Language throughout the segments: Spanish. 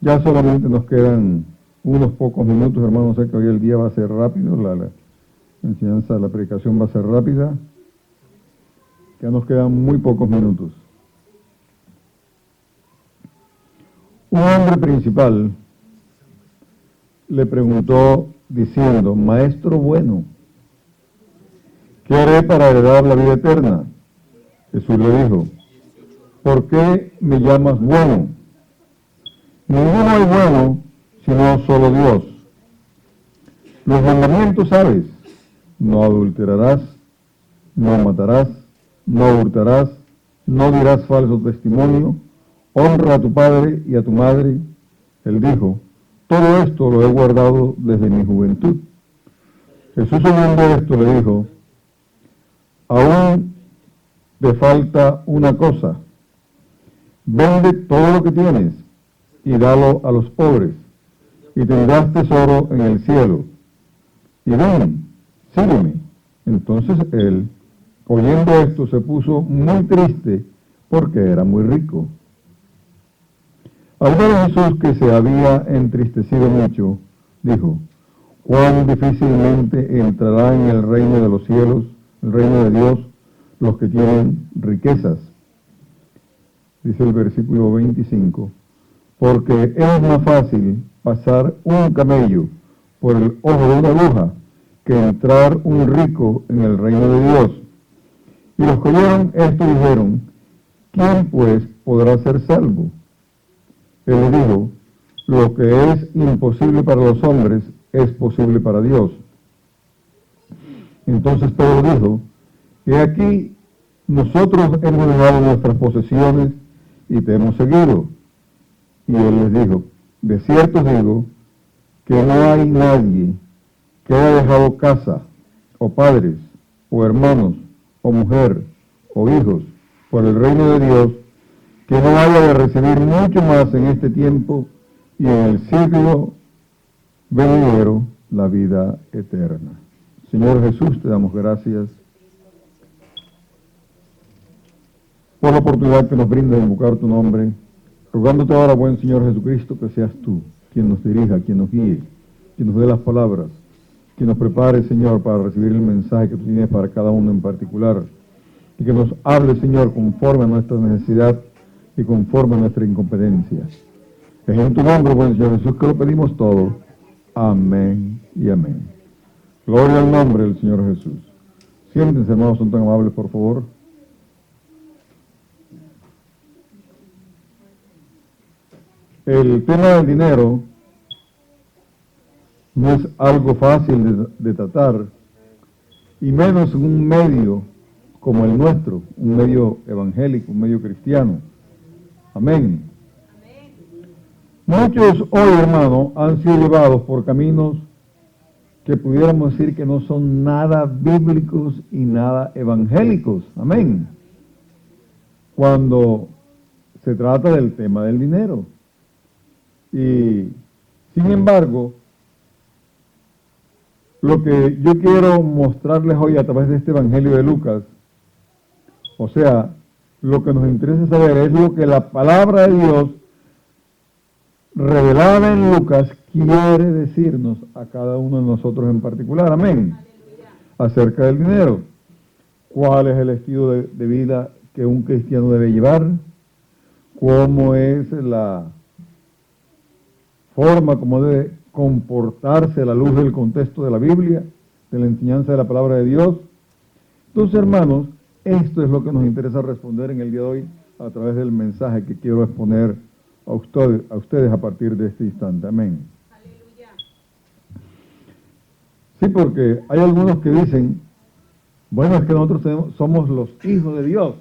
Ya solamente nos quedan unos pocos minutos, hermanos. Sé que hoy el día va a ser rápido, la enseñanza, la predicación va a ser rápida. Ya nos quedan muy pocos minutos. Un hombre principal le preguntó diciendo: Maestro bueno, ¿qué haré para heredar la vida eterna? Jesús le dijo: ¿por qué me llamas bueno? Ninguno hay bueno sino solo Dios. Los mandamientos sabes: no adulterarás, no matarás, no hurtarás, no dirás falso testimonio, honra a tu padre y a tu madre. Él dijo: todo esto lo he guardado desde mi juventud. Jesús, oyendo esto, le dijo: aún te falta una cosa. Vende todo lo que tienes y dalo a los pobres, y tendrás tesoro en el cielo. Y ven, sígueme. Entonces él, oyendo esto, se puso muy triste porque era muy rico. Al ver a Jesús que se había entristecido mucho, dijo: cuán difícilmente entrará en el reino de los cielos, el reino de Dios, los que tienen riquezas. Dice el versículo 25, porque es más fácil pasar un camello por el ojo de una aguja que entrar un rico en el reino de Dios. Y los que oyeron esto dijeron: ¿quién pues podrá ser salvo? Él les dijo: lo que es imposible para los hombres es posible para Dios. Entonces Pedro dijo: he aquí, nosotros hemos dejado nuestras posesiones y te hemos seguido. Y él les dijo: de cierto os digo que no hay nadie que haya dejado casa, o padres, o hermanos, o mujer, o hijos, por el reino de Dios, que no haya de recibir mucho más en este tiempo y en el siglo venidero la vida eterna. Señor Jesús, te damos gracias por la oportunidad que nos brinda de invocar tu nombre, rogándote ahora, buen Señor Jesucristo, que seas tú quien nos dirija, quien nos guíe, quien nos dé las palabras, quien nos prepare, Señor, para recibir el mensaje que tú tienes para cada uno en particular, y que nos hable, Señor, conforme a nuestra necesidad y conforme a nuestra incompetencia. Es en tu nombre, buen Señor Jesús, que lo pedimos todo. Amén y amén. Gloria al nombre del Señor Jesús. Siéntense, hermanos, son tan amables, por favor. El tema del dinero no es algo fácil de tratar, y menos en un medio como el nuestro, un medio evangélico, un medio cristiano. Amén. Muchos hoy, hermano, han sido llevados por caminos que pudiéramos decir que no son nada bíblicos y nada evangélicos. Amén. Cuando se trata del tema del dinero. Y, sin embargo, lo que yo quiero mostrarles hoy a través de este Evangelio de Lucas, o sea, lo que nos interesa saber es lo que la palabra de Dios revelada en Lucas quiere decirnos a cada uno de nosotros en particular. Amén. Acerca del dinero. ¿Cuál es el estilo de vida que un cristiano debe llevar? ¿Cómo es la forma como debe comportarse a la luz del contexto de la Biblia, de la enseñanza de la palabra de Dios? Entonces, hermanos, esto es lo que nos interesa responder en el día de hoy a través del mensaje que quiero exponer a ustedes a partir de este instante. Amén. Aleluya. Sí, porque hay algunos que dicen: bueno, es que nosotros somos los hijos de Dios.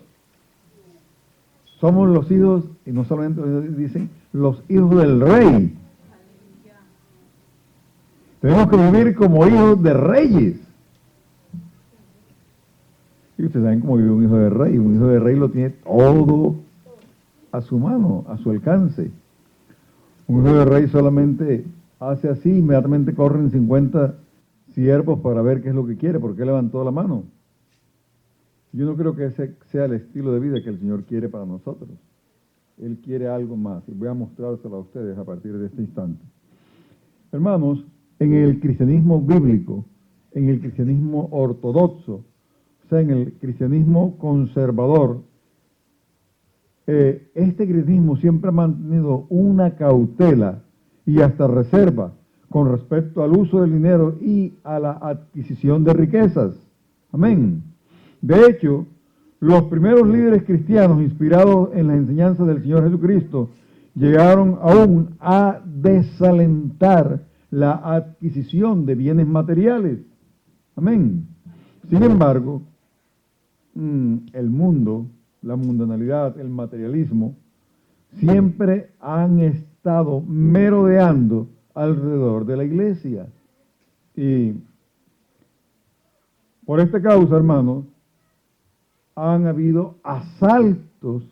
Somos los hijos, y no solamente dicen, los hijos del rey. Tenemos que vivir como hijos de reyes. Y ustedes saben cómo vive un hijo de rey. Un hijo de rey lo tiene todo a su mano, a su alcance. Un hijo de rey solamente hace así, inmediatamente corren 50 siervos para ver qué es lo que quiere, porque levantó la mano. Yo no creo que ese sea el estilo de vida que el Señor quiere para nosotros. Él quiere algo más y voy a mostrárselo a ustedes a partir de este instante. Hermanos, en el cristianismo bíblico, en el cristianismo ortodoxo, o sea, en el cristianismo conservador, este cristianismo siempre ha mantenido una cautela y hasta reserva con respecto al uso del dinero y a la adquisición de riquezas. Amén. De hecho, los primeros líderes cristianos inspirados en las enseñanzas del Señor Jesucristo llegaron aún a desalentar la adquisición de bienes materiales. Amén. Sin embargo, el mundo, la mundanalidad, el materialismo, siempre han estado merodeando alrededor de la iglesia. Y por esta causa, hermanos, han habido asaltos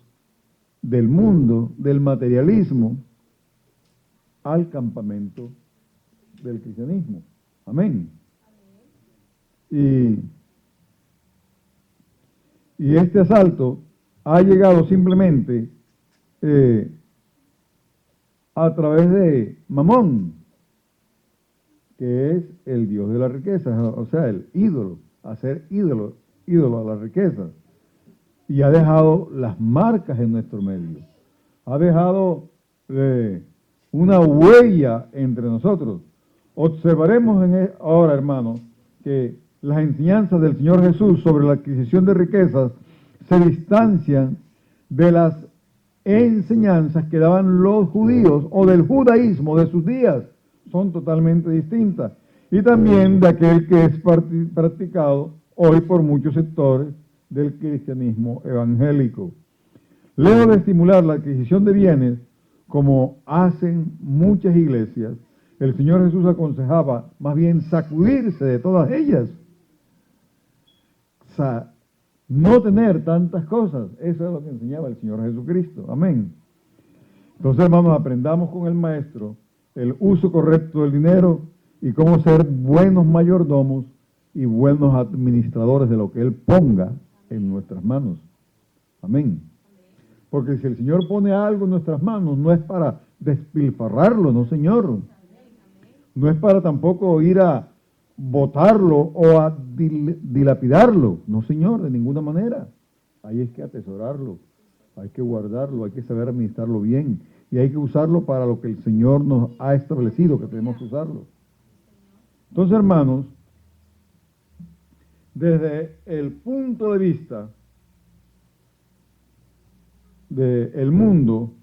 del mundo, del materialismo, al campamento del cristianismo. Amén. Y este asalto ha llegado simplemente a través de Mamón, que es el dios de la riqueza, o sea, el ídolo, hacer ídolo a la riqueza. Y ha dejado las marcas en nuestro medio. Ha dejado una huella entre nosotros. Observaremos ahora, hermanos, que las enseñanzas del Señor Jesús sobre la adquisición de riquezas se distancian de las enseñanzas que daban los judíos o del judaísmo de sus días. Son totalmente distintas. Y también de aquel que es practicado hoy por muchos sectores del cristianismo evangélico. Lejos de estimular la adquisición de bienes, como hacen muchas iglesias, el Señor Jesús aconsejaba más bien sacudirse de todas ellas. No tener tantas cosas. Eso es lo que enseñaba el Señor Jesucristo. Amén. Entonces, hermanos, aprendamos con el Maestro el uso correcto del dinero y cómo ser buenos mayordomos y buenos administradores de lo que Él ponga en nuestras manos. Amén. Porque si el Señor pone algo en nuestras manos, no es para despilfarrarlo, no, Señor. No es para tampoco ir a botarlo o a dilapidarlo. No, Señor, de ninguna manera. Ahí es que atesorarlo, hay que guardarlo, hay que saber administrarlo bien y hay que usarlo para lo que el Señor nos ha establecido que tenemos que usarlo. Entonces, hermanos, desde el punto de vista del mundo,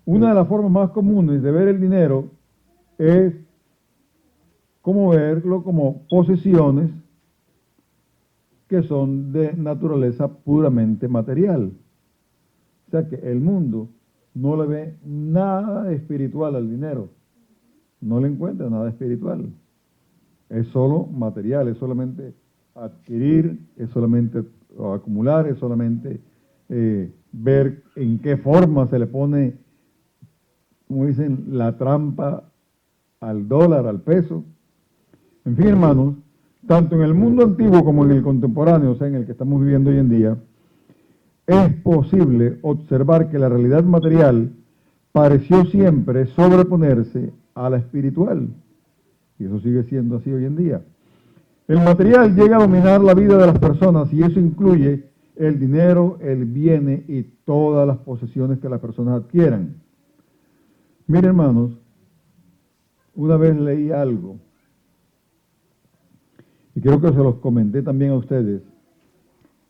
una de las formas más comunes de ver el dinero es como verlo como posesiones que son de naturaleza puramente material. O sea que el mundo no le ve nada espiritual al dinero, no le encuentra nada espiritual. Es solo material, es solamente adquirir, es solamente acumular, es solamente ver en qué forma se le pone, como dicen, la trampa al dólar, al peso. En fin, hermanos, tanto en el mundo antiguo como en el contemporáneo, o sea, en el que estamos viviendo hoy en día, es posible observar que la realidad material pareció siempre sobreponerse a la espiritual. Y eso sigue siendo así hoy en día. El material llega a dominar la vida de las personas y eso incluye el dinero, el bien y todas las posesiones que las personas adquieran. Miren, hermanos, una vez leí algo y creo que se los comenté también a ustedes,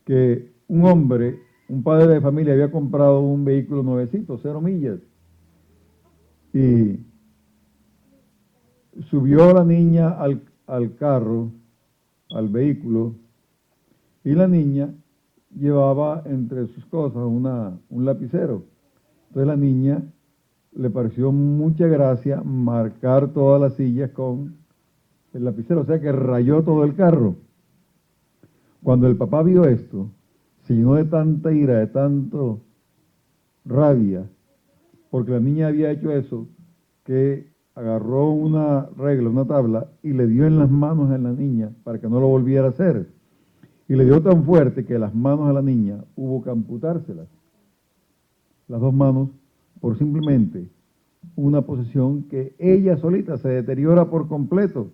que un hombre, un padre de familia, había comprado un vehículo nuevecito, 0 millas, y subió a la niña al carro, al vehículo, y la niña llevaba entre sus cosas un lapicero. Entonces la niña le pareció mucha gracia marcar todas las sillas con el lapicero, o sea que rayó todo el carro. Cuando el papá vio esto, se llenó de tanta ira, de tanto rabia, porque la niña había hecho eso, que agarró una regla, una tabla, y le dio en las manos a la niña para que no lo volviera a hacer. Y le dio tan fuerte que las manos a la niña hubo que amputárselas. las dos manos por simplemente una posesión que ella solita se deteriora por completo,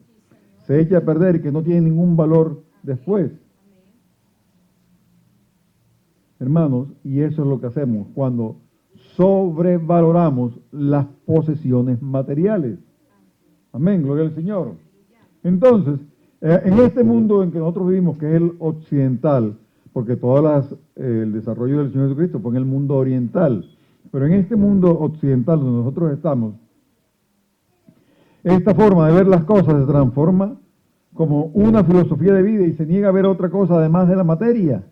se echa a perder y que no tiene ningún valor después. Hermanos, y eso es lo que hacemos cuando sobrevaloramos las posesiones materiales. Amén, gloria al Señor. Entonces, en este mundo en que nosotros vivimos, que es el occidental, porque el desarrollo del Señor Jesucristo fue en el mundo oriental, pero en este mundo occidental donde nosotros estamos, esta forma de ver las cosas se transforma como una filosofía de vida y se niega a ver otra cosa además de la materia.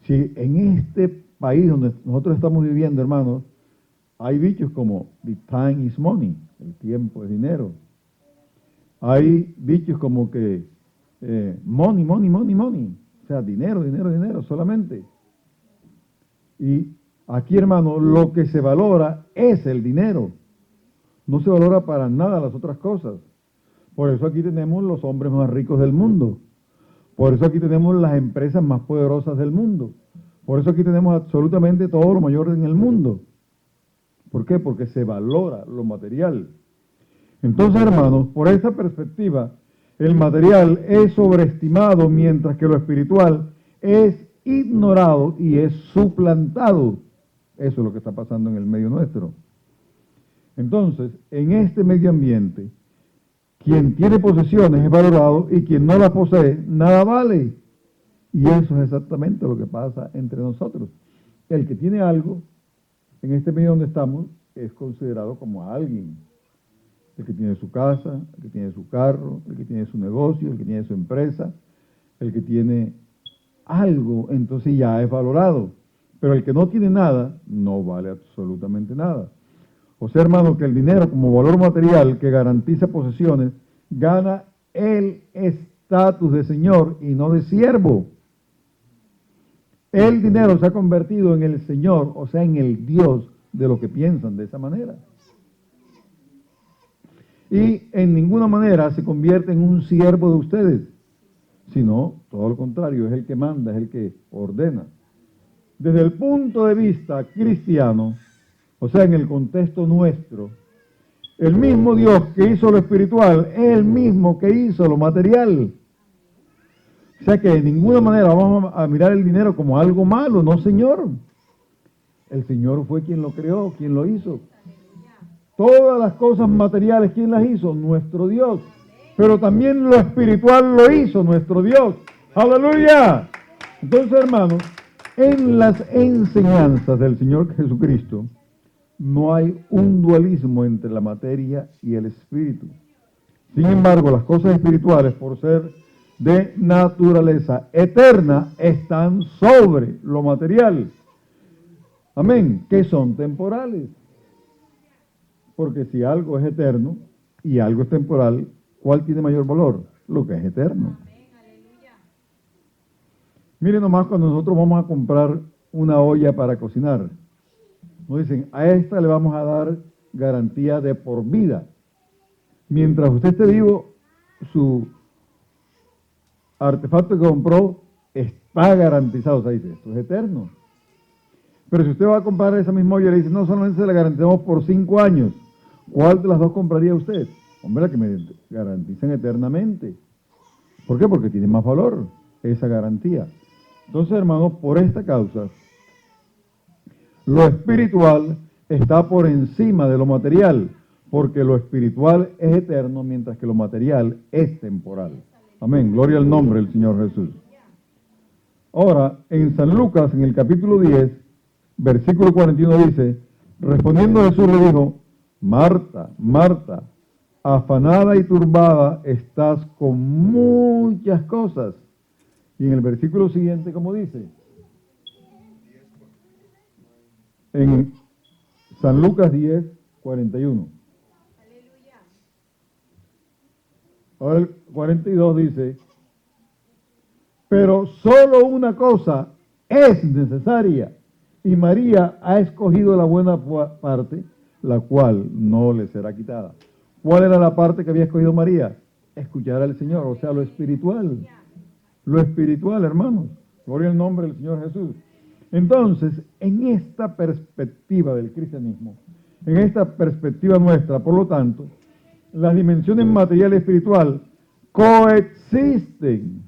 Si en este país donde nosotros estamos viviendo, hermanos, hay dichos como "the time is money", el tiempo es dinero. Hay dichos como que money, money, money, money, o sea, dinero, dinero, dinero solamente. Y aquí, hermano, lo que se valora es el dinero. No se valora para nada las otras cosas. Por eso aquí tenemos los hombres más ricos del mundo. Por eso aquí tenemos las empresas más poderosas del mundo. Por eso aquí tenemos absolutamente todo lo mayor en el mundo. ¿Por qué? Porque se valora lo material. Entonces, hermanos, por esa perspectiva, el material es sobreestimado mientras que lo espiritual es ignorado y es suplantado. Eso es lo que está pasando en el medio nuestro. Entonces, en este medio ambiente, quien tiene posesiones es valorado y quien no las posee, nada vale. Y eso es exactamente lo que pasa entre nosotros. El que tiene algo, en este medio donde estamos, es considerado como alguien. El que tiene su casa, el que tiene su carro, el que tiene su negocio, el que tiene su empresa, el que tiene algo, entonces ya es valorado. Pero el que no tiene nada, no vale absolutamente nada. O sea, hermano, que el dinero como valor material que garantiza posesiones, gana el estatus de señor y no de siervo. El dinero se ha convertido en el señor, o sea, en el Dios de los que piensan de esa manera. Y en ninguna manera se convierte en un siervo de ustedes, sino todo lo contrario, es el que manda, es el que ordena. Desde el punto de vista cristiano, o sea, en el contexto nuestro, el mismo Dios que hizo lo espiritual es el mismo que hizo lo material. O sea que de ninguna manera vamos a mirar el dinero como algo malo, no, señor. El Señor fue quien lo creó, quien lo hizo. Todas las cosas materiales, ¿quién las hizo? Nuestro Dios. Pero también lo espiritual lo hizo nuestro Dios. ¡Aleluya! Entonces, hermanos, en las enseñanzas del Señor Jesucristo no hay un dualismo entre la materia y el espíritu. Sin embargo, las cosas espirituales, por ser de naturaleza eterna, están sobre lo material. Amén. Que son temporales. Porque si algo es eterno y algo es temporal, ¿cuál tiene mayor valor? Lo que es eterno. Miren nomás cuando nosotros vamos a comprar una olla para cocinar. Nos dicen, a esta le vamos a dar garantía de por vida. Mientras usted esté vivo, su artefacto que compró está garantizado. O sea, dice, esto es eterno. Pero si usted va a comprar esa misma olla y le dice, no, solamente se la garantizamos por 5 años, ¿cuál de las dos compraría usted? Hombre, la que me garantizan eternamente. ¿Por qué? Porque tiene más valor esa garantía. Entonces, hermanos, por esta causa, lo espiritual está por encima de lo material, porque lo espiritual es eterno, mientras que lo material es temporal. Amén. Gloria al nombre del Señor Jesús. Ahora, en San Lucas, en el capítulo 10, versículo 41 dice, respondiendo Jesús le dijo, Marta, Marta, afanada y turbada estás con muchas cosas. Y en el versículo siguiente, ¿cómo dice? En San Lucas 10, 41. Ahora el 42 dice, pero solo una cosa es necesaria, y María ha escogido la buena parte, la cual no le será quitada. ¿Cuál era la parte que había escogido María? Escuchar al Señor, o sea, lo espiritual. Lo espiritual, hermanos. Gloria al nombre del Señor Jesús. Entonces, en esta perspectiva del cristianismo, en esta perspectiva nuestra, por lo tanto, las dimensiones material y espiritual coexisten.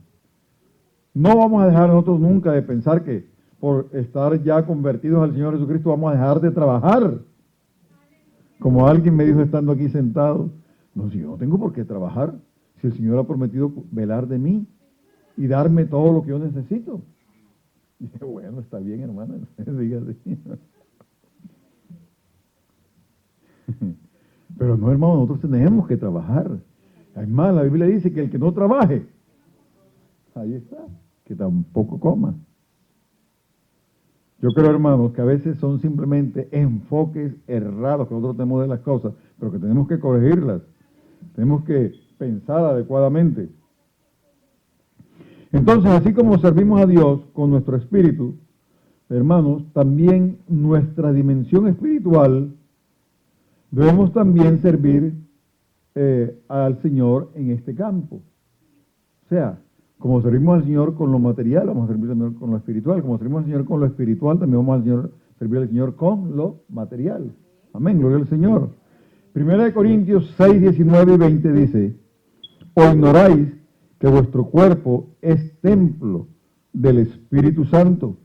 No vamos a dejar nosotros nunca de pensar que por estar ya convertidos al Señor Jesucristo vamos a dejar de trabajar. Como alguien me dijo estando aquí sentado, no, si yo no tengo por qué trabajar, si el Señor ha prometido velar de mí y darme todo lo que yo necesito. Y dije, bueno, está bien, hermana, diga así. Pero no, hermano, nosotros tenemos que trabajar. Además, la Biblia dice que el que no trabaje, ahí está, que tampoco coma. Yo creo, hermanos, que a veces son simplemente enfoques errados que nosotros tenemos de las cosas, pero que tenemos que corregirlas. Tenemos que pensar adecuadamente. Entonces, así como servimos a Dios con nuestro espíritu, hermanos, también nuestra dimensión espiritual debemos también servir al Señor en este campo. O sea, como servimos al Señor con lo material, vamos a servir al Señor con lo espiritual. Como servimos al Señor con lo espiritual, también vamos a servir al Señor con lo material. Amén, gloria al Señor. 1 Corintios 6, 19 y 20 dice, ¿o ignoráis que vuestro cuerpo es templo del Espíritu Santo,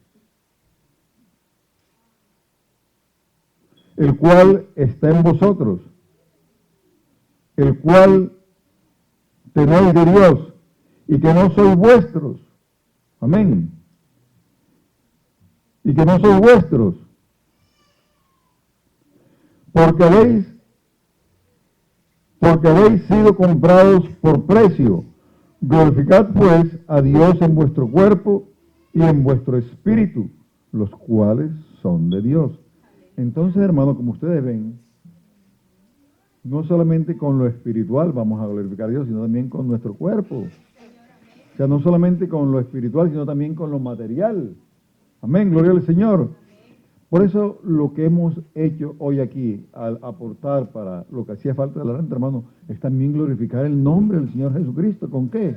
el cual está en vosotros, el cual tenéis de Dios, y que no sois vuestros? Amén. Y que no sois vuestros, porque habéis sido comprados por precio. Glorificad pues a Dios en vuestro cuerpo y en vuestro espíritu, los cuales son de Dios. Entonces, hermanos, como ustedes ven, no solamente con lo espiritual vamos a glorificar a Dios, sino también con nuestro cuerpo. O sea, no solamente con lo espiritual, sino también con lo material. Amén, gloria al Señor. Por eso lo que hemos hecho hoy aquí, al aportar para lo que hacía falta de la renta, hermano, es también glorificar el nombre del Señor Jesucristo. ¿Con qué?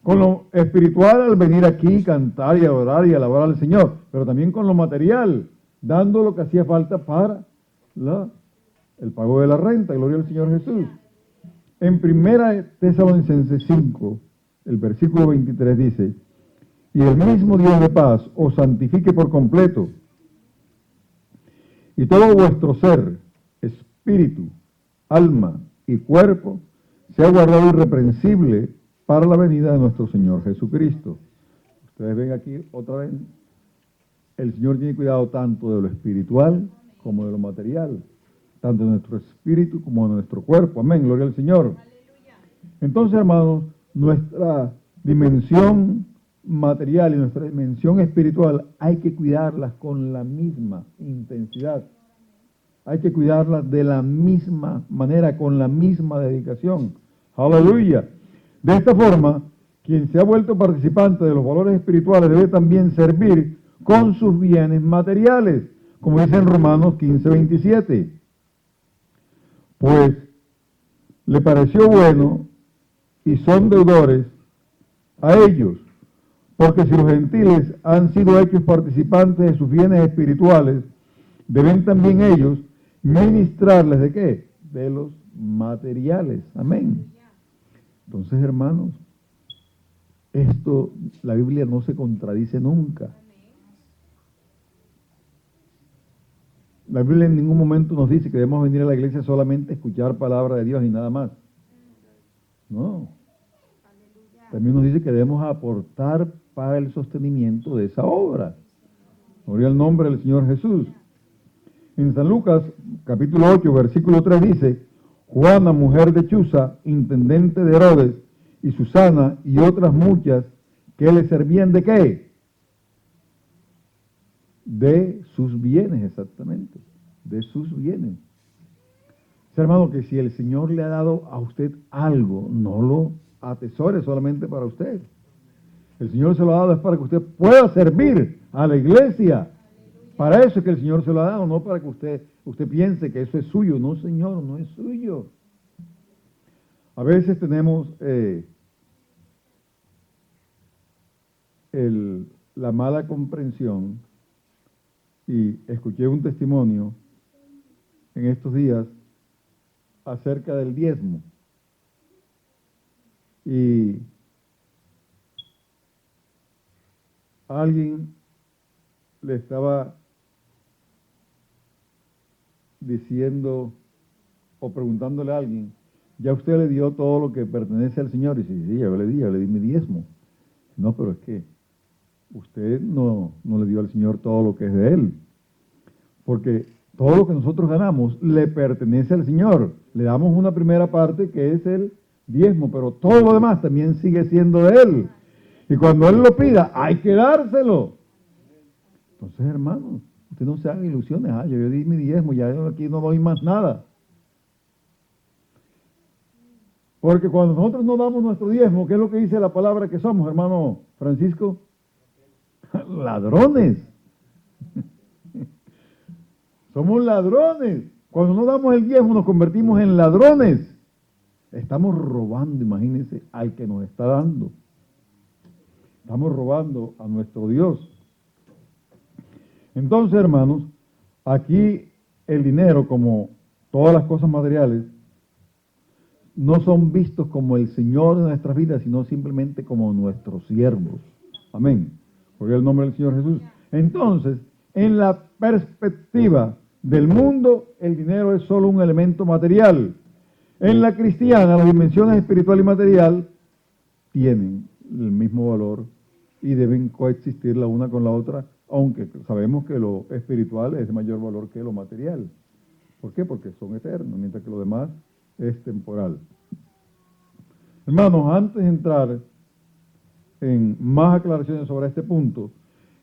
Con lo espiritual al venir aquí, cantar y adorar y alabar al Señor, pero también con lo material, dando lo que hacía falta para el pago de la renta. Gloria al Señor Jesús. En 1 Tesalonicenses 5, el versículo 23 dice, y el mismo Dios de paz os santifique por completo, y todo vuestro ser, espíritu, alma y cuerpo, sea guardado irreprensible para la venida de nuestro Señor Jesucristo. Ustedes ven aquí otra vez, el Señor tiene cuidado tanto de lo espiritual como de lo material, tanto de nuestro espíritu como de nuestro cuerpo. Amén, gloria al Señor. Entonces, hermanos, nuestra dimensión material y nuestra dimensión espiritual hay que cuidarlas con la misma intensidad. Hay que cuidarlas de la misma manera, con la misma dedicación. Aleluya. De esta forma, quien se ha vuelto participante de los valores espirituales debe también servir con sus bienes materiales, como dice en Romanos 15, 27. Pues le pareció bueno y son deudores a ellos, porque si los gentiles han sido hechos participantes de sus bienes espirituales, deben también ellos ministrarles ¿de qué? De los materiales. Amén. Entonces, hermanos, esto, la Biblia no se contradice nunca. La Biblia en ningún momento nos dice que debemos venir a la iglesia solamente a escuchar palabra de Dios y nada más. No. También nos dice que debemos aportar para el sostenimiento de esa obra. Gloria al nombre del Señor Jesús. En San Lucas, capítulo 8, versículo 3 dice, Juana, mujer de Chuza, intendente de Herodes, y Susana y otras muchas que le servían ¿de qué? De sus bienes, exactamente, de sus bienes. Hermano, que si el Señor le ha dado a usted algo, no lo atesore solamente para usted. El Señor se lo ha dado es para que usted pueda servir a la iglesia. Para eso es que el Señor se lo ha dado, no para que usted piense que eso es suyo. No, Señor, no es suyo. A veces tenemos la mala comprensión y escuché un testimonio en estos días acerca del diezmo. Y alguien le estaba diciendo o preguntándole a alguien, ¿ya usted le dio todo lo que pertenece al Señor? Y dice, sí, yo le di mi diezmo. No, pero es que usted no le dio al Señor todo lo que es de Él. Porque todo lo que nosotros ganamos le pertenece al Señor. Le damos una primera parte que es el diezmo, pero todo lo demás también sigue siendo de Él. Y cuando Él lo pida, hay que dárselo. Entonces, hermanos, usted no se haga ilusiones. Yo di mi diezmo, ya yo aquí no doy más nada. Porque cuando nosotros no damos nuestro diezmo, ¿qué es lo que dice la palabra que somos, hermano Francisco? Ladrones. Somos ladrones. Cuando no damos el diezmo nos convertimos en ladrones. Estamos robando, imagínense, al que nos está dando. Estamos robando a nuestro Dios. Entonces, hermanos, aquí el dinero, como todas las cosas materiales, no son vistos como el Señor de nuestras vidas, sino simplemente como nuestros siervos. Amén. Por el nombre del Señor Jesús. Entonces, en la perspectiva del mundo, el dinero es solo un elemento material. En la cristiana, las dimensiones espiritual y material tienen el mismo valor y deben coexistir la una con la otra, aunque sabemos que lo espiritual es de mayor valor que lo material. ¿Por qué? Porque son eternos, mientras que lo demás es temporal. Hermanos, antes de entrar en más aclaraciones sobre este punto,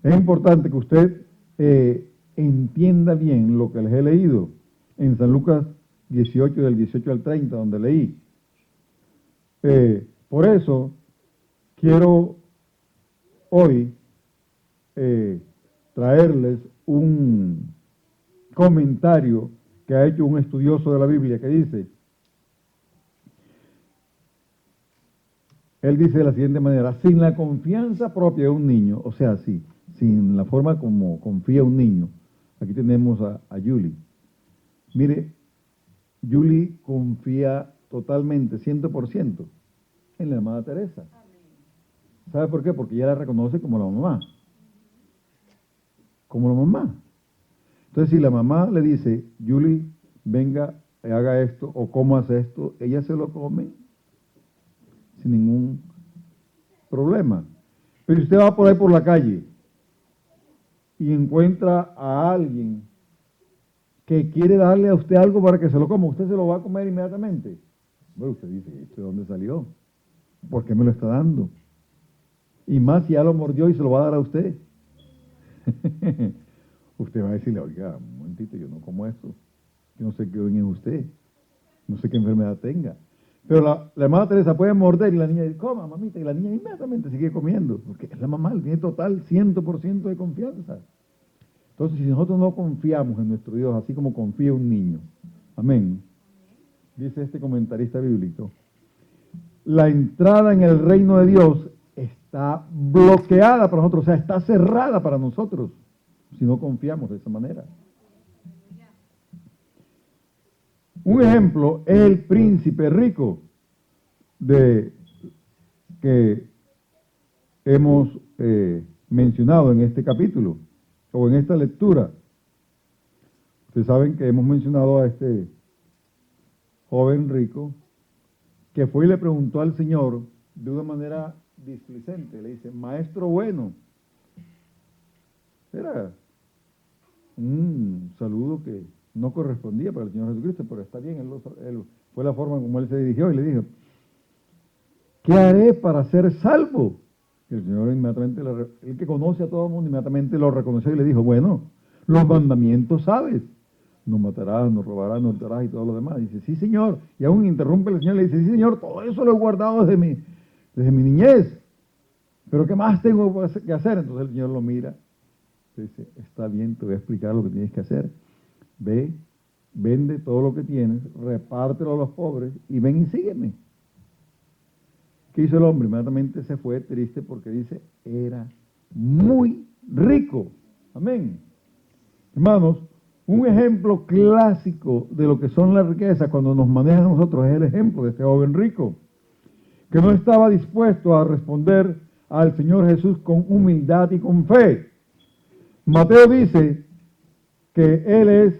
es importante que usted entienda bien lo que les he leído en San Lucas 18, del 18 al 30, donde leí. Por eso, quiero hoy traerles un comentario que ha hecho un estudioso de la Biblia que dice, él dice de la siguiente manera, sin la confianza propia de un niño, o sea, sí, sin la forma como confía un niño. Aquí tenemos a Julie. Mire, Julie confía totalmente, 100%, en la hermana Teresa. ¿Sabe por qué? Porque ella la reconoce como la mamá. Como la mamá. Entonces, si la mamá le dice, Julie, venga, haga esto, o comas esto, ella se lo come sin ningún problema. Pero si usted va por ahí por la calle y encuentra a alguien que quiere darle a usted algo para que se lo coma, ¿usted se lo va a comer inmediatamente? Bueno, usted dice, ¿esto de dónde salió? ¿Por qué me lo está dando? Y más si ya lo mordió y se lo va a dar a usted. Usted va a decirle, oiga, un momentito, yo no como esto. Yo no sé qué ven en usted. No sé qué enfermedad tenga. Pero la hermana Teresa puede morder y la niña dice, coma, mamita, y la niña inmediatamente sigue comiendo, porque es la mamá, le tiene total 100% de confianza. Entonces, si nosotros no confiamos en nuestro Dios, así como confía un niño, amén, dice este comentarista bíblico, la entrada en el reino de Dios está bloqueada para nosotros, o sea, está cerrada para nosotros, si no confiamos de esa manera. Un ejemplo es el príncipe rico que hemos mencionado en este capítulo o en esta lectura. Ustedes saben que hemos mencionado a este joven rico que fue y le preguntó al Señor de una manera displicente. Le dice, maestro bueno. Era un saludo que no correspondía para el Señor Jesucristo, pero está bien, él fue la forma como él se dirigió y le dijo, ¿qué haré para ser salvo? Y el Señor inmediatamente, el que conoce a todo el mundo, inmediatamente lo reconoció y le dijo, bueno, los mandamientos sabes, no matarás, no robarás, no hurtarás y todo lo demás. Y dice, sí, Señor. Y aún interrumpe el Señor y le dice, sí, Señor, todo eso lo he guardado desde mi niñez. Pero ¿qué más tengo que hacer? Entonces el Señor lo mira. Dice, está bien, te voy a explicar lo que tienes que hacer. Ve, vende todo lo que tienes, repártelo a los pobres y ven y sígueme. ¿Qué hizo el hombre? Inmediatamente se fue triste porque dice, era muy rico. Amén. Hermanos, un ejemplo clásico de lo que son las riquezas cuando nos manejan a nosotros es el ejemplo de este joven rico, que no estaba dispuesto a responder al Señor Jesús con humildad y con fe. Mateo dice que él es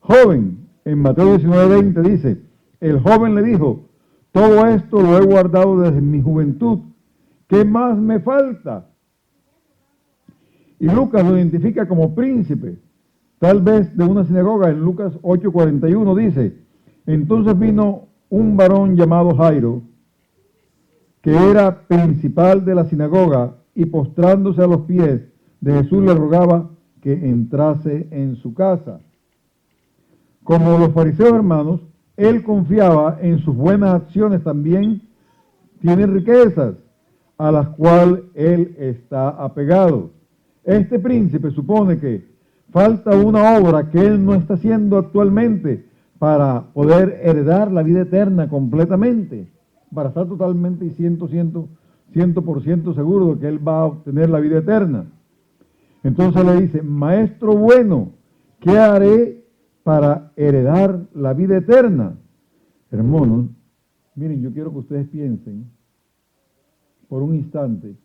joven. En Mateo 19:20 dice, el joven le dijo, todo esto lo he guardado desde mi juventud, ¿qué más me falta? Y Lucas lo identifica como príncipe, tal vez de una sinagoga. En Lucas 8:41 dice, entonces vino un varón llamado Jairo, que era principal de la sinagoga, y postrándose a los pies de Jesús le rogaba que entrase en su casa. Como los fariseos, hermanos, él confiaba en sus buenas acciones, también tiene riquezas a las cuales él está apegado. Este príncipe supone que falta una obra que él no está haciendo actualmente para poder heredar la vida eterna completamente, para estar totalmente y 100% seguro de que él va a obtener la vida eterna. Entonces le dice, maestro bueno, ¿qué haré para heredar la vida eterna? Hermanos, miren, yo quiero que ustedes piensen por un instante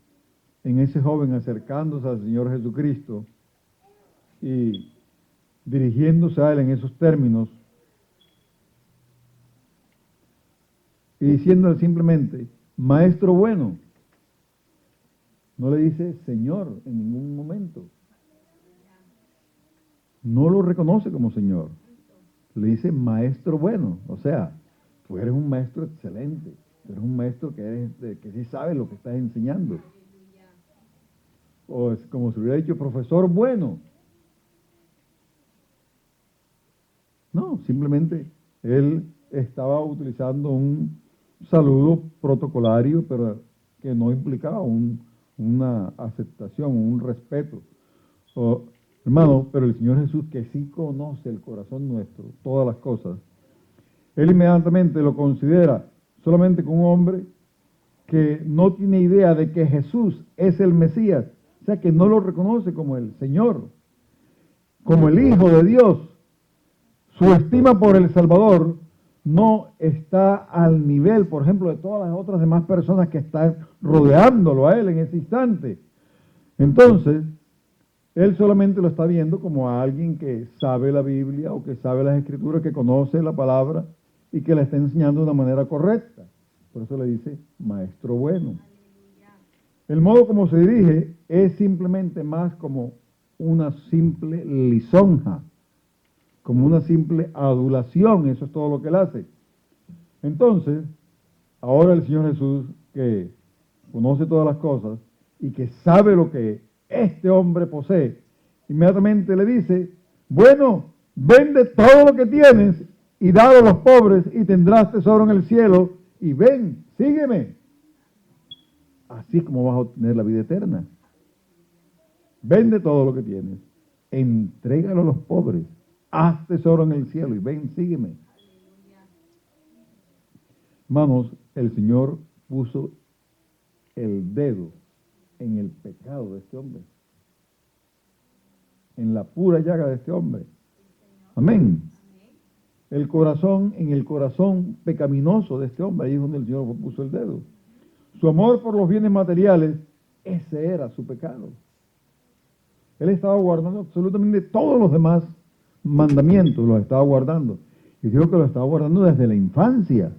en ese joven acercándose al Señor Jesucristo y dirigiéndose a Él en esos términos y diciéndole simplemente, maestro bueno. No le dice Señor en ningún momento. No lo reconoce como Señor. Le dice maestro bueno. O sea, tú eres un maestro excelente. Tú eres un maestro que sí sabe lo que estás enseñando. O es como si hubiera dicho profesor bueno. No, simplemente él estaba utilizando un saludo protocolario, pero que no implicaba una aceptación, un respeto. Hermano, pero el Señor Jesús, que sí conoce el corazón nuestro, todas las cosas, Él inmediatamente lo considera solamente como un hombre que no tiene idea de que Jesús es el Mesías, o sea, que no lo reconoce como el Señor, como el Hijo de Dios. Su estima por el Salvador no está al nivel, por ejemplo, de todas las otras demás personas que están rodeándolo a Él en ese instante. Entonces, Él solamente lo está viendo como a alguien que sabe la Biblia o que sabe las Escrituras, que conoce la palabra y que la está enseñando de una manera correcta. Por eso le dice, maestro bueno. El modo como se dirige es simplemente más como una simple lisonja, como una simple adulación. Eso es todo lo que Él hace. Entonces, ahora el Señor Jesús, que conoce todas las cosas y que sabe lo que este hombre posee, inmediatamente le dice, bueno, vende todo lo que tienes y dalo a los pobres y tendrás tesoro en el cielo, y ven, sígueme. Así es como vas a obtener la vida eterna. Vende todo lo que tienes, entrégalo a los pobres, haz tesoro en el cielo y ven, sígueme. Hermanos, el Señor puso el dedo en el pecado de este hombre, en la pura llaga de este hombre. Amén. El corazón, en el corazón pecaminoso de este hombre, ahí es donde el Señor puso el dedo. Su amor por los bienes materiales, ese era su pecado. Él estaba guardando absolutamente todos los demás mandamientos, los estaba guardando. Y digo que los estaba guardando desde la infancia.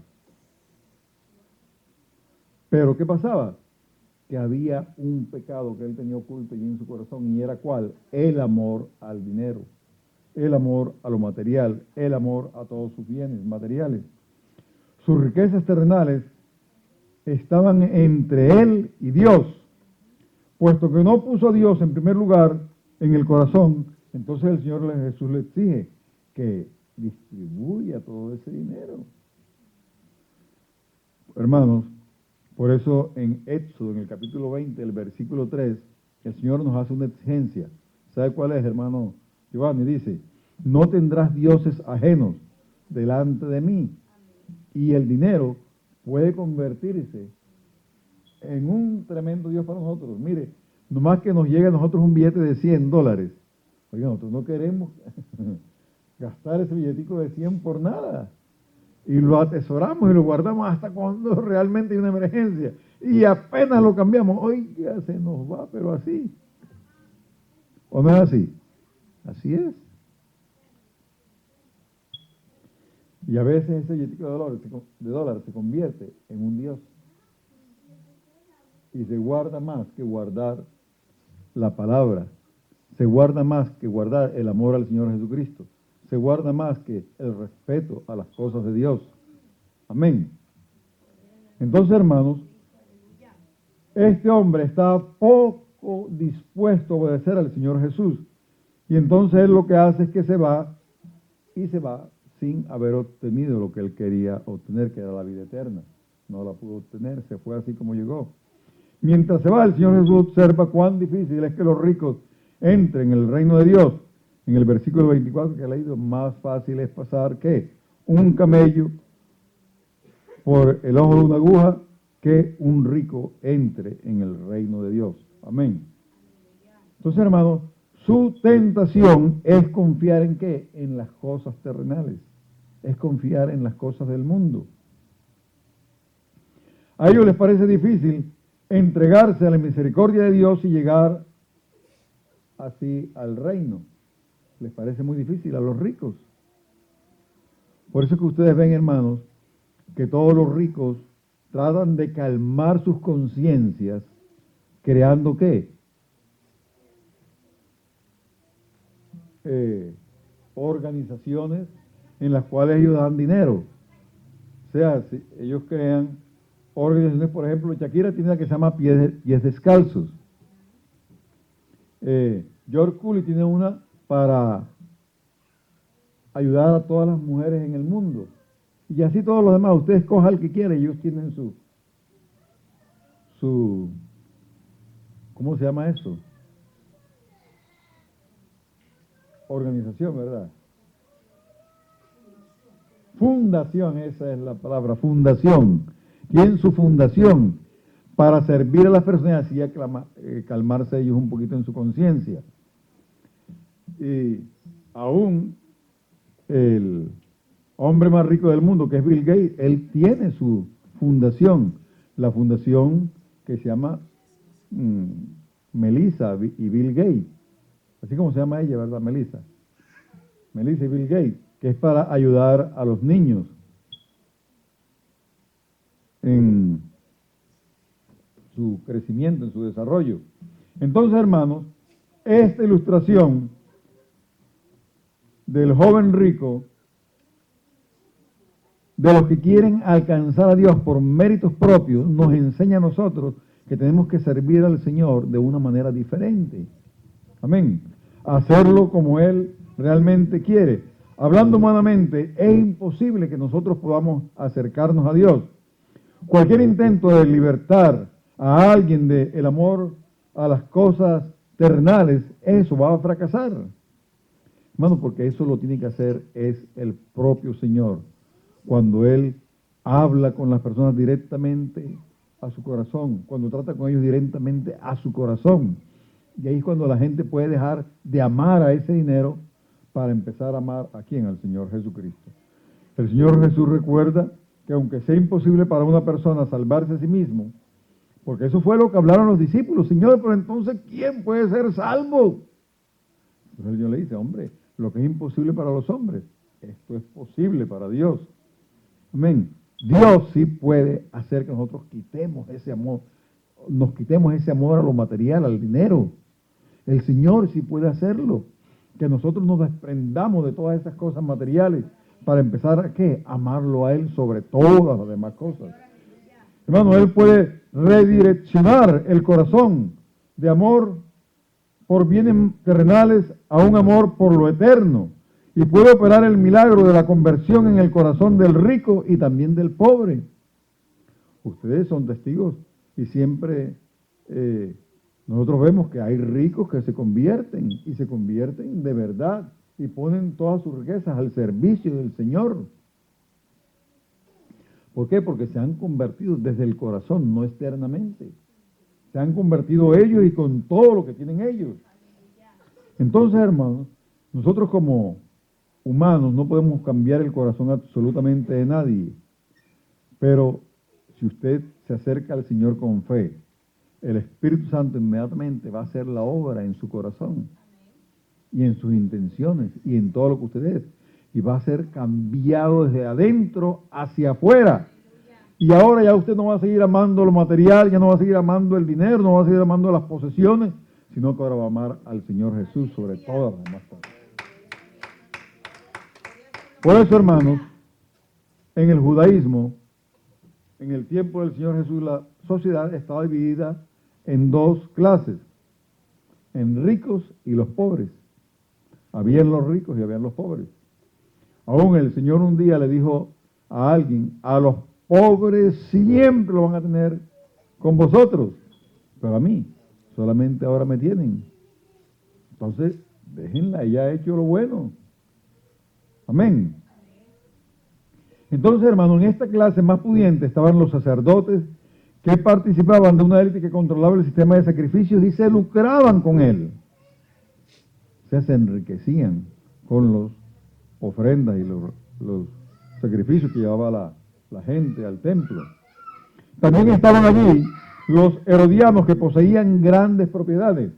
Pero ¿qué pasaba? Que había un pecado que él tenía oculto y en su corazón, y era ¿cuál? El amor al dinero, el amor a lo material, el amor a todos sus bienes materiales. Sus riquezas terrenales estaban entre él y Dios. Puesto que no puso a Dios en primer lugar en el corazón, entonces el Señor Jesús le exige que distribuya todo ese dinero. Hermanos, por eso en Éxodo, en el capítulo 20, el versículo 3, el Señor nos hace una exigencia. ¿Sabe cuál es, hermano Giovanni? Dice, no tendrás dioses ajenos delante de mí. Y el dinero puede convertirse en un tremendo Dios para nosotros. Mire, nomás que nos llegue a nosotros un billete de $100, Oiga, nosotros no queremos gastar ese billetico de 100 por nada. Y lo atesoramos y lo guardamos hasta cuando realmente hay una emergencia. Y apenas lo cambiamos. Oiga, se nos va, pero así. ¿O no es así? Así es. Y a veces ese billetico de dólares se convierte en un Dios. Y se guarda más que guardar la palabra. Se guarda más que guardar el amor al Señor Jesucristo. Se guarda más que el respeto a las cosas de Dios. Amén. Entonces, hermanos, este hombre está poco dispuesto a obedecer al Señor Jesús. Y entonces él lo que hace es que se va sin haber obtenido lo que él quería obtener, que era la vida eterna. No la pudo obtener, se fue así como llegó. Mientras se va, el Señor Jesús observa cuán difícil es que los ricos entren en el reino de Dios. En el versículo 24 que he leído, más fácil es pasar que un camello por el ojo de una aguja que un rico entre en el reino de Dios. Amén. Entonces, hermanos, su tentación es confiar en ¿qué? En las cosas terrenales. Es confiar en las cosas del mundo. A ellos les parece difícil entregarse a la misericordia de Dios y llegar así al reino. Les parece muy difícil a los ricos. Por eso es que ustedes ven, hermanos, que todos los ricos tratan de calmar sus conciencias, creando ¿qué? Organizaciones en las cuales ellos dan dinero. O sea, si ellos crean organizaciones, por ejemplo, Shakira tiene una que se llama Pies Descalzos. George Clooney tiene una para ayudar a todas las mujeres en el mundo. Y así todos los demás, usted escoja el que quiera, ellos tienen su ¿cómo se llama eso? Organización, ¿verdad? Fundación, esa es la palabra, fundación. Tienen su fundación para servir a las personas y así calmarse ellos un poquito en su conciencia. Y aún el hombre más rico del mundo, que es Bill Gates, él tiene su fundación, la fundación que se llama Melissa y Bill Gates, así como se llama ella, ¿verdad? Melissa y Bill Gates, que es para ayudar a los niños en su crecimiento, en su desarrollo. Entonces, hermanos, esta ilustración del joven rico, de los que quieren alcanzar a Dios por méritos propios, nos enseña a nosotros que tenemos que servir al Señor de una manera diferente. Amén. Hacerlo como Él realmente quiere. Hablando humanamente, es imposible que nosotros podamos acercarnos a Dios. Cualquier intento de libertar a alguien del amor a las cosas terrenales, eso va a fracasar. Hermano, porque eso lo tiene que hacer es el propio Señor. Cuando Él habla con las personas directamente a su corazón, cuando trata con ellos directamente a su corazón. Y ahí es cuando la gente puede dejar de amar a ese dinero para empezar a amar ¿a quién? Al Señor Jesucristo. El Señor Jesús recuerda que aunque sea imposible para una persona salvarse a sí mismo, porque eso fue lo que hablaron los discípulos, Señor, pero entonces, ¿quién puede ser salvo? Entonces el Señor le dice, hombre, lo que es imposible para los hombres, esto es posible para Dios. Amén. Dios sí puede hacer que nosotros quitemos ese amor, nos quitemos ese amor a lo material, al dinero. El Señor sí puede hacerlo, que nosotros nos desprendamos de todas esas cosas materiales para empezar a ¿qué? Amarlo a Él sobre todas las demás cosas. Hermano, Él puede redireccionar el corazón de amor por bienes terrenales a un amor por lo eterno. Y puede operar el milagro de la conversión en el corazón del rico y también del pobre. Ustedes son testigos y siempre nosotros vemos que hay ricos que se convierten y se convierten de verdad y ponen todas sus riquezas al servicio del Señor. ¿Por qué? Porque se han convertido desde el corazón, no externamente. Se han convertido ellos y con todo lo que tienen ellos. Entonces, hermanos, nosotros como humanos no podemos cambiar el corazón absolutamente de nadie, pero si usted se acerca al Señor con fe, el Espíritu Santo inmediatamente va a hacer la obra en su corazón y en sus intenciones y en todo lo que usted es, y va a ser cambiado desde adentro hacia afuera. Y ahora ya usted no va a seguir amando lo material, ya no va a seguir amando el dinero, no va a seguir amando las posesiones, sino que ahora va a amar al Señor Jesús sobre todas las demás cosas. Por eso, hermanos, en el judaísmo, en el tiempo del Señor Jesús, la sociedad estaba dividida en dos clases, en ricos y los pobres. Habían los ricos y habían los pobres. Aún el Señor un día le dijo a alguien, a los pobres siempre lo van a tener con vosotros, pero a mí solamente ahora me tienen. Entonces, déjenla, ella ha hecho lo bueno. Amén. Entonces, hermano, en esta clase más pudiente estaban los sacerdotes que participaban de una élite que controlaba el sistema de sacrificios y se lucraban con él. O sea, se enriquecían con las ofrendas y los sacrificios que llevaba la gente al templo. También estaban allí los herodianos que poseían grandes propiedades.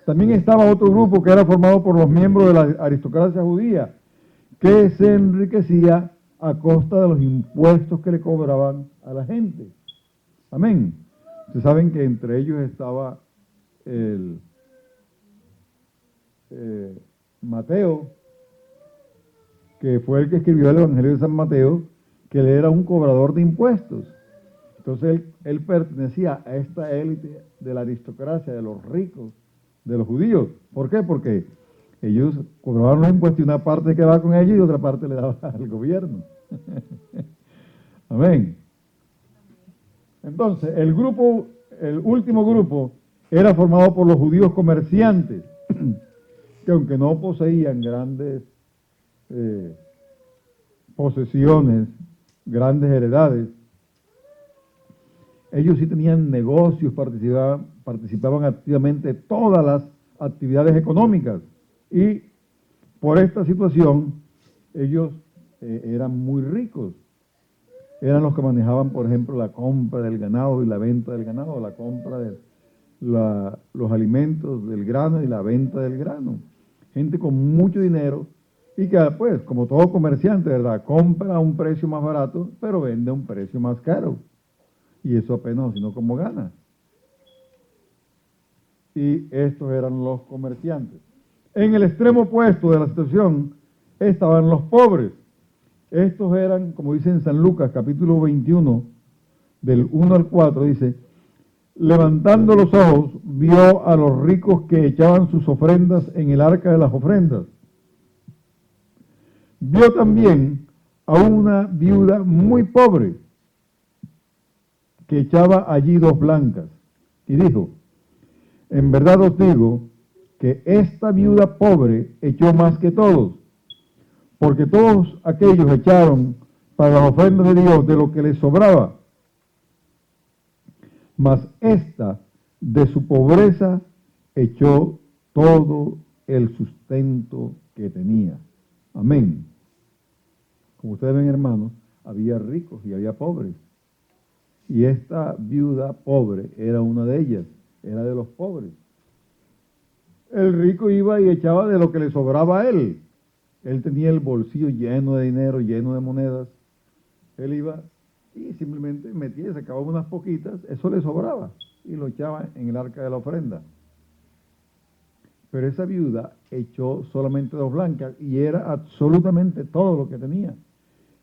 También estaba otro grupo que era formado por los miembros de la aristocracia judía, que se enriquecía a costa de los impuestos que le cobraban a la gente. Amén. Ustedes saben que entre ellos estaba el Mateo, que fue el que escribió el Evangelio de San Mateo, que él era un cobrador de impuestos. Entonces él pertenecía a esta élite de la aristocracia, de los ricos, de los judíos. ¿Por qué? Porque ellos cobraban los impuestos y una parte quedaba con ellos y otra parte le daba al gobierno. Amén. Entonces, el último grupo era formado por los judíos comerciantes, que aunque no poseían grandes posesiones, grandes heredades, ellos sí tenían negocios, participaban activamente en todas las actividades económicas, y por esta situación ellos eran muy ricos. Eran los que manejaban, por ejemplo, la compra del ganado y la venta del ganado, la compra de los alimentos del grano y la venta del grano. Gente con mucho dinero y que, pues, como todo comerciante, ¿verdad?, compra a un precio más barato, pero vende a un precio más caro. Y eso apenas, sino como gana. Y estos eran los comerciantes. En el extremo opuesto de la situación estaban los pobres. Estos eran, como dice en San Lucas, capítulo 21, del 1 al 4, dice: levantando los ojos, vio a los ricos que echaban sus ofrendas en el arca de las ofrendas. Vio también a una viuda muy pobre que echaba allí 2 blancas, y dijo: en verdad os digo que esta viuda pobre echó más que todos, porque todos aquellos echaron para las ofrendas de Dios de lo que les sobraba, mas esta de su pobreza echó todo el sustento que tenía. Amén. Como ustedes ven, hermanos, había ricos y había pobres. Y esta viuda pobre era una de ellas, era de los pobres. El rico iba y echaba de lo que le sobraba a él. Él tenía el bolsillo lleno de dinero, lleno de monedas. Él iba y simplemente metía y sacaba unas poquitas, eso le sobraba, y lo echaba en el arca de la ofrenda. Pero esa viuda echó solamente 2 blancas y era absolutamente todo lo que tenía.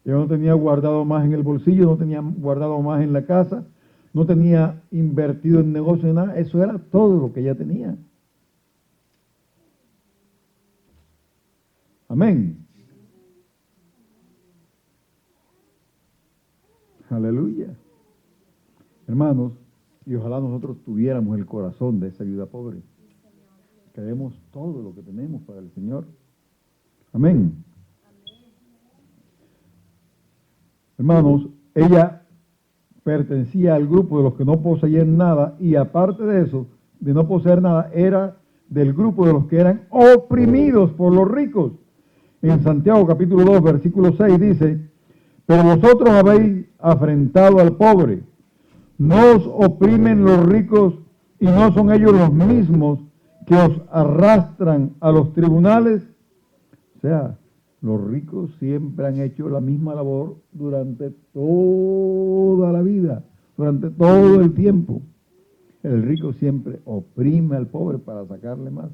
Ella no tenía guardado más en el bolsillo, no tenía guardado más en la casa, no tenía invertido en negocio ni nada, eso era todo lo que ella tenía. Amén. Aleluya. Hermanos, y ojalá nosotros tuviéramos el corazón de esa viuda pobre, que demos todo lo que tenemos para el Señor. Amén. Hermanos, ella pertenecía al grupo de los que no poseían nada, y aparte de eso, de no poseer nada, era del grupo de los que eran oprimidos por los ricos. En Santiago capítulo 2, versículo 6 dice, pero vosotros habéis afrentado al pobre, no os oprimen los ricos y no son ellos los mismos que os arrastran a los tribunales. O sea, los ricos siempre han hecho la misma labor durante toda la vida, durante todo el tiempo. El rico siempre oprime al pobre para sacarle más,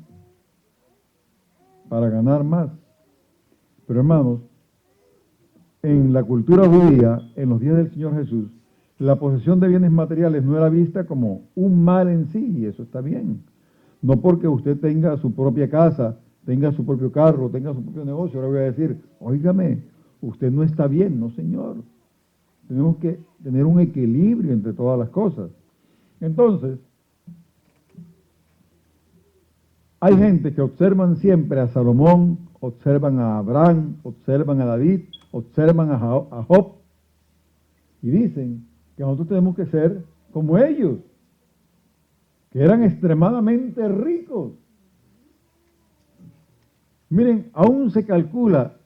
para ganar más. Pero hermanos, en la cultura judía, en los días del Señor Jesús, la posesión de bienes materiales no era vista como un mal en sí, y eso está bien. No porque usted tenga su propia casa, tenga su propio carro, tenga su propio negocio, ahora voy a decir, óigame, usted no está bien, no señor. Tenemos que tener un equilibrio entre todas las cosas. Entonces, hay gente que observan siempre a Salomón, observan a Abraham, observan a David, observan a Job, y dicen que nosotros tenemos que ser como ellos, que eran extremadamente ricos. Miren, aún se calcula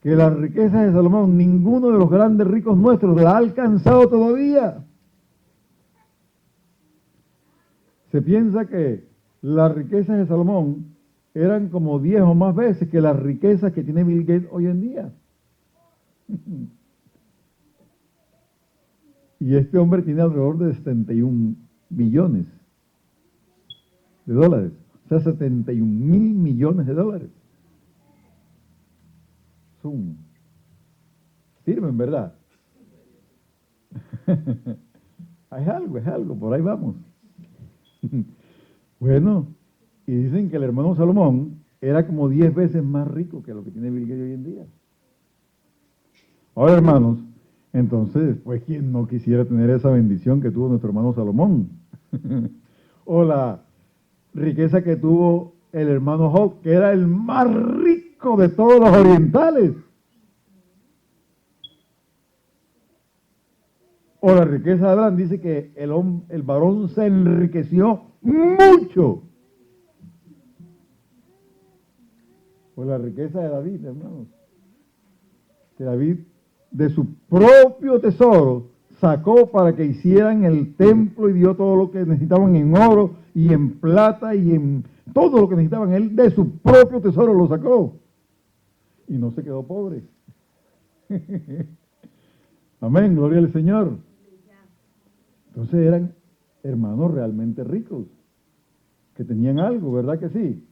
que las riquezas de Salomón, ninguno de los grandes ricos nuestros la ha alcanzado todavía. Se piensa que las riquezas de Salomón eran como 10 o más veces que las riquezas que tiene Bill Gates hoy en día. Y este hombre tiene alrededor de 71 billones de dólares. O sea, 71.000 millones de dólares. Sirven, ¿verdad? Es algo, por ahí vamos. Bueno, y dicen que el hermano Salomón era como 10 veces más rico que lo que tiene Bill Gates hoy en día. Ahora, hermanos, entonces, pues, ¿quién no quisiera tener esa bendición que tuvo nuestro hermano Salomón? O la riqueza que tuvo el hermano Job, que era el más rico de todos los orientales. O la riqueza de Abraham, dice que el varón se enriqueció mucho. O la riqueza de David, hermanos. Que David de su propio tesoro sacó para que hicieran el templo y dio todo lo que necesitaban en oro y en plata y en todo lo que necesitaban. Él de su propio tesoro lo sacó. Y no se quedó pobre. Amén, gloria al Señor. Entonces eran hermanos realmente ricos, que tenían algo, ¿verdad que sí?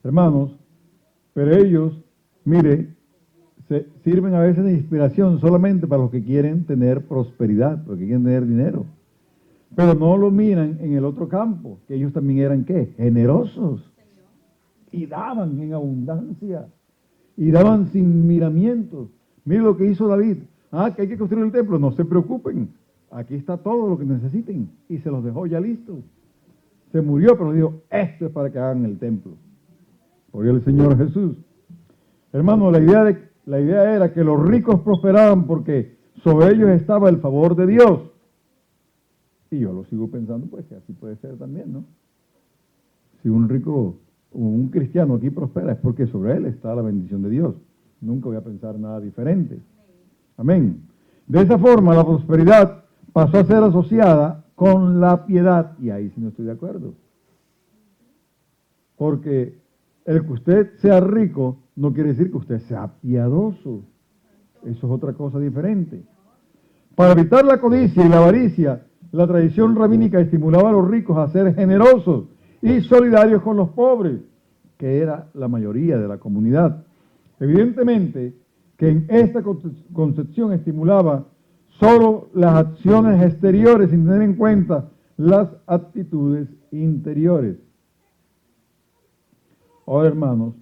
Hermanos, pero ellos, mire, se sirven a veces de inspiración solamente para los que quieren tener prosperidad, los que quieren tener dinero. Pero no lo miran en el otro campo, que ellos también eran, ¿qué? Generosos. Y daban en abundancia. Y daban sin miramientos. Mire lo que hizo David. Que hay que construir el templo. No se preocupen. Aquí está todo lo que necesiten. Y se los dejó ya listos. Se murió, pero dijo, esto es para que hagan el templo. Por el Señor Jesús. Hermano, la idea era que los ricos prosperaban porque sobre ellos estaba el favor de Dios. Y yo lo sigo pensando, pues que así puede ser también, ¿no? Si un rico o un cristiano aquí prospera es porque sobre él está la bendición de Dios. Nunca voy a pensar nada diferente. Amén. De esa forma, la prosperidad pasó a ser asociada con la piedad. Y ahí sí no estoy de acuerdo. Porque el que usted sea rico no quiere decir que usted sea piadoso. Eso es otra cosa diferente. Para evitar la codicia y la avaricia, la tradición rabínica estimulaba a los ricos a ser generosos y solidarios con los pobres, que era la mayoría de la comunidad. Evidentemente que en esta concepción estimulaba solo las acciones exteriores sin tener en cuenta las actitudes interiores. Ahora, hermanos,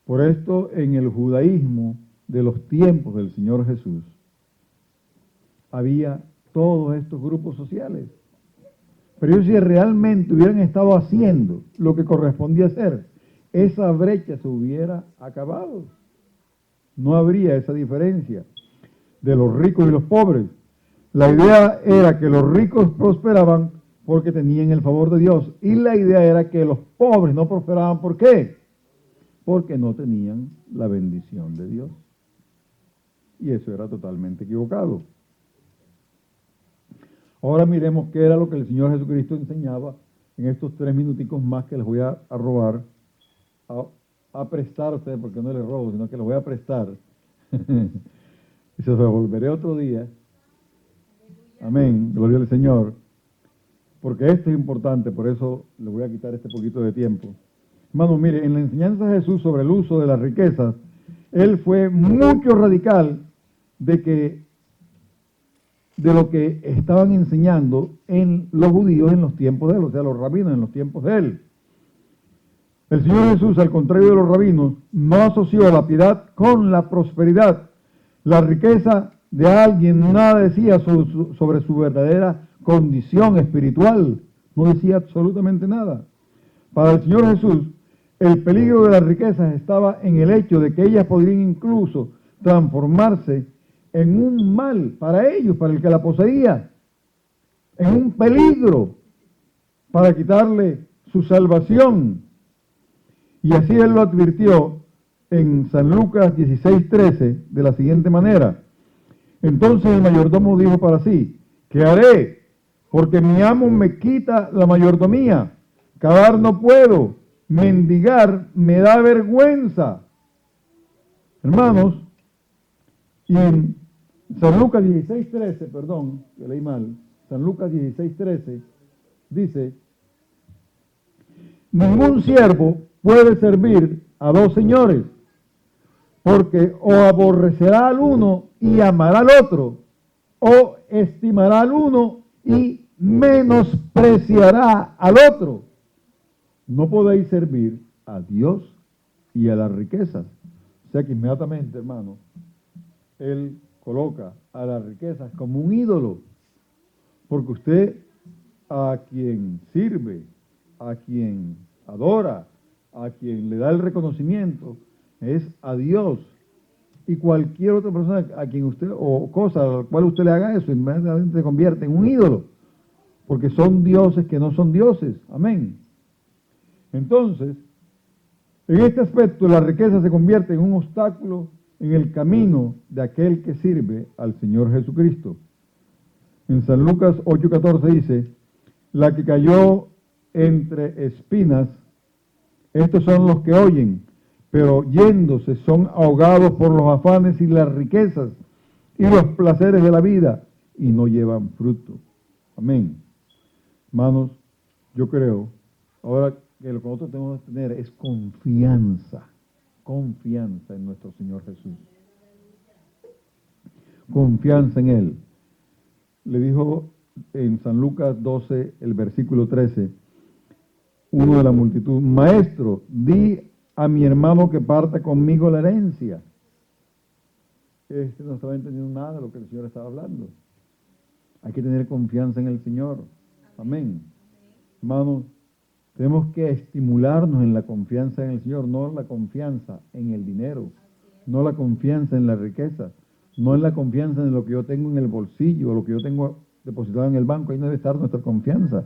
por esto en el judaísmo de los tiempos del Señor Jesús había todos estos grupos sociales. Pero ellos si realmente hubieran estado haciendo lo que correspondía hacer, esa brecha se hubiera acabado. No habría esa diferencia de los ricos y los pobres. La idea era que los ricos prosperaban porque tenían el favor de Dios. Y la idea era que los pobres no prosperaban. ¿Por qué? Porque no tenían la bendición de Dios. Y eso era totalmente equivocado. Ahora miremos qué era lo que el Señor Jesucristo enseñaba en estos 3 minuticos más que les voy a robar, a prestar a ustedes, porque no les robo, sino que les voy a prestar. Y se los devolveré otro día. Amén, gloria al Señor. Porque esto es importante, por eso le voy a quitar este poquito de tiempo. Hermano, mire, en la enseñanza de Jesús sobre el uso de las riquezas, Él fue mucho radical de lo que estaban enseñando en los judíos en los tiempos de Él, o sea, los rabinos en los tiempos de Él. El Señor Jesús, al contrario de los rabinos, no asoció la piedad con la prosperidad. La riqueza de alguien nada decía sobre su verdadera condición espiritual, no decía absolutamente nada. Para el Señor Jesús, el peligro de las riquezas estaba en el hecho de que ellas podrían incluso transformarse en un mal para ellos, para el que la poseía, en un peligro para quitarle su salvación. Y así Él lo advirtió en San Lucas 16:13 de la siguiente manera. Entonces el mayordomo dijo para sí: ¿qué haré? Porque mi amo me quita la mayordomía. Cavar no puedo, mendigar me da vergüenza. Hermanos, y en San Lucas 16:13, perdón, que leí mal, San Lucas 16:13 dice: ningún siervo puede servir a 2 señores, porque o aborrecerá al uno y amará al otro, o estimará al uno y menospreciará al otro. No podéis servir a Dios y a las riquezas. O sea que inmediatamente, hermano, Él coloca a las riquezas como un ídolo, porque usted a quien sirve, a quien adora, a quien le da el reconocimiento, es a Dios. Y cualquier otra persona a quien usted, o cosa a la cual usted le haga eso, inmediatamente se convierte en un ídolo, porque son dioses que no son dioses. Amén. Entonces, en este aspecto, la riqueza se convierte en un obstáculo en el camino de aquel que sirve al Señor Jesucristo. En San Lucas 8:14 dice: la que cayó entre espinas, estos son los que oyen, pero yéndose son ahogados por los afanes y las riquezas y los placeres de la vida y no llevan fruto. Amén. Hermanos, yo creo, ahora que lo que nosotros tenemos que tener es confianza en nuestro Señor Jesús. Confianza en Él. Le dijo en San Lucas 12, el versículo 13, uno de la multitud: maestro, di a mi hermano que parta conmigo la herencia. No estaba entendiendo nada de lo que el Señor estaba hablando. Hay que tener confianza en el Señor. Amén. Hermanos, tenemos que estimularnos en la confianza en el Señor, no la confianza en el dinero, no la confianza en la riqueza, no en la confianza en lo que yo tengo en el bolsillo o lo que yo tengo depositado en el banco. Ahí no debe estar nuestra confianza.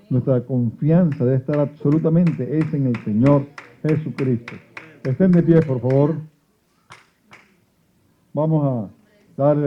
Nuestra confianza debe estar absolutamente en el Señor Jesucristo. Estén de pie, por favor. Vamos a darle